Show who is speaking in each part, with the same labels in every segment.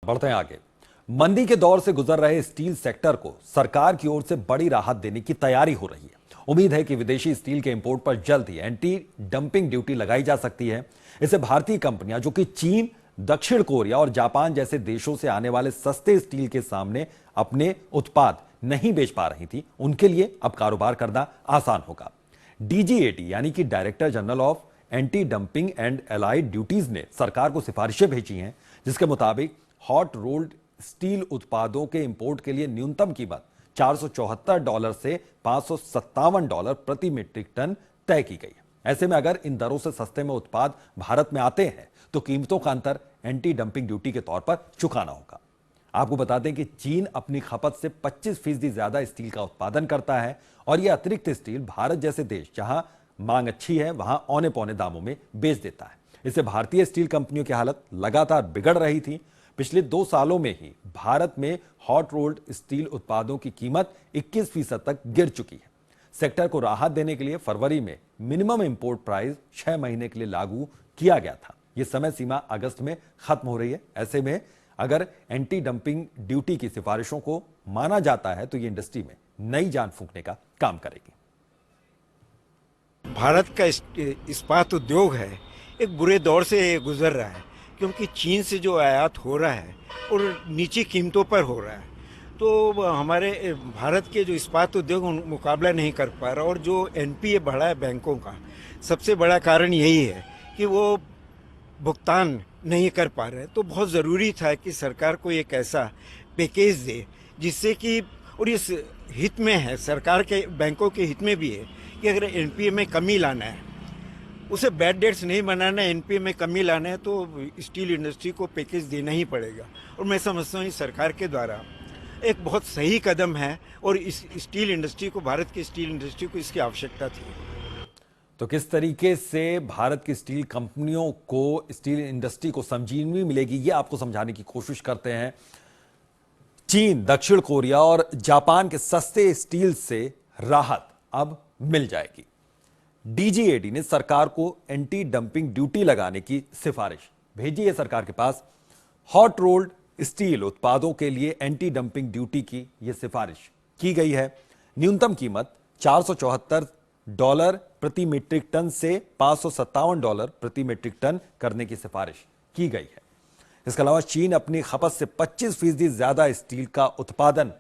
Speaker 1: बढ़ते हैं आगे। मंदी के दौर से गुजर रहे स्टील सेक्टर को सरकार की ओर से बड़ी राहत देने की तैयारी हो रही है। उम्मीद है कि विदेशी स्टील के इंपोर्ट पर जल्द ही एंटी डंपिंग ड्यूटी लगाई जा सकती है। इससे भारतीय कंपनियां जो कि चीन, दक्षिण कोरिया और जापान जैसे देशों से आने वाले सस्ते स्टील के सामने अपने उत्पाद नहीं बेच पा रही थी, उनके लिए अब कारोबार करना आसान होगा। डीजीएटी यानी कि director general of anti dumping and allied duties ने सरकार को सिफारिशें भेजी हैं, जिसके मुताबिक हॉट रोल्ड स्टील उत्पादों के इंपोर्ट के लिए न्यूनतम कीमत $474 से $557 प्रति मीट्रिक टन तय की गई है। ऐसे में अगर इन दरों से सस्ते में उत्पाद भारत में आते हैं तो कीमतों का अंतर एंटी डंपिंग ड्यूटी के तौर पर चुकाना होगा। आपको बता दें कि चीन अपनी खपत से 25% ज्यादा स्टील का उत्पादन करता है और यह अतिरिक्त स्टील भारत जैसे देश जहां मांग अच्छी है वहां औने पौने दामों में बेच देता है। इससे भारतीय स्टील कंपनियों की हालत लगातार बिगड़ रही थी। पिछले 2 सालों में ही भारत में हॉट रोल्ड स्टील उत्पादों की कीमत 21% तक गिर चुकी है। सेक्टर को राहत देने के लिए फरवरी में मिनिमम इंपोर्ट प्राइस 6 महीने के लिए लागू किया गया था। यह समय सीमा अगस्त में खत्म हो रही है। ऐसे में अगर एंटी डंपिंग ड्यूटी की सिफारिशों को माना जाता है तो यह इंडस्ट्री में नई जान फूंकने का काम करेगी।
Speaker 2: भारत का इस्पात उद्योग है एक बुरे दौर से गुजर रहा है, क्योंकि चीन से जो आयात हो रहा है और नीची कीमतों पर हो रहा है, तो हमारे भारत के जो इस्पात उद्योग मुकाबला नहीं कर पा रहा। और जो एनपीए बढ़ा है बैंकों का, सबसे बड़ा कारण यही है कि वो भुगतान नहीं कर पा रहे। तो बहुत ज़रूरी था कि सरकार को एक ऐसा पैकेज दे जिससे कि, और इस हित में है, सरकार के बैंकों के हित में भी है कि अगर एनपीए में कमी लाना है, उसे बैड डेट्स नहीं बनाना है, एनपीए में कमी लाना है, तो स्टील इंडस्ट्री को पैकेज देना ही पड़ेगा। और मैं समझता हूँ इस सरकार के द्वारा एक बहुत सही कदम है और इस स्टील इंडस्ट्री को, भारत की स्टील इंडस्ट्री को इसकी आवश्यकता थी।
Speaker 1: तो किस तरीके से भारत की स्टील कंपनियों को, स्टील इंडस्ट्री को संजीवनी मिलेगी, ये आपको समझाने की कोशिश करते हैं। चीन, दक्षिण कोरिया और जापान के सस्ते स्टील से राहत अब मिल जाएगी। डीजीएटी ने सरकार को एंटी डंपिंग ड्यूटी लगाने की सिफारिश भेजी है सरकार के पास। हॉट रोल्ड स्टील उत्पादों के लिए एंटी डंपिंग ड्यूटी की यह सिफारिश की गई है। न्यूनतम कीमत $474 प्रति मीट्रिक टन से $557 प्रति मीट्रिक टन करने की सिफारिश की गई है। इसके अलावा चीन अपनी खपत से 25% ज्यादा स्टील का उत्पादन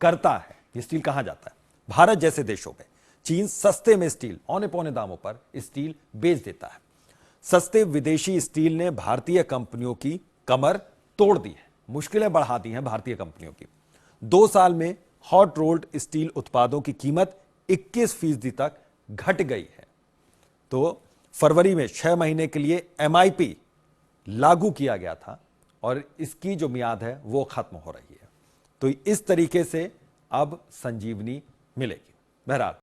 Speaker 1: करता है। यह स्टील कहां जाता है? भारत जैसे देशों में। चीन सस्ते में स्टील, औने पौने दामों पर स्टील बेच देता है। सस्ते विदेशी स्टील ने भारतीय कंपनियों की कमर तोड़ दी है, मुश्किलें बढ़ा दी हैं भारतीय कंपनियों की। 2 साल में हॉट रोल्ड स्टील उत्पादों की कीमत 21% तक घट गई है। तो फरवरी में 6 महीने के लिए एमआईपी लागू किया गया था और इसकी जो मियाद है वो खत्म हो रही है। तो इस तरीके से अब संजीवनी मिलेगी। बहरहाल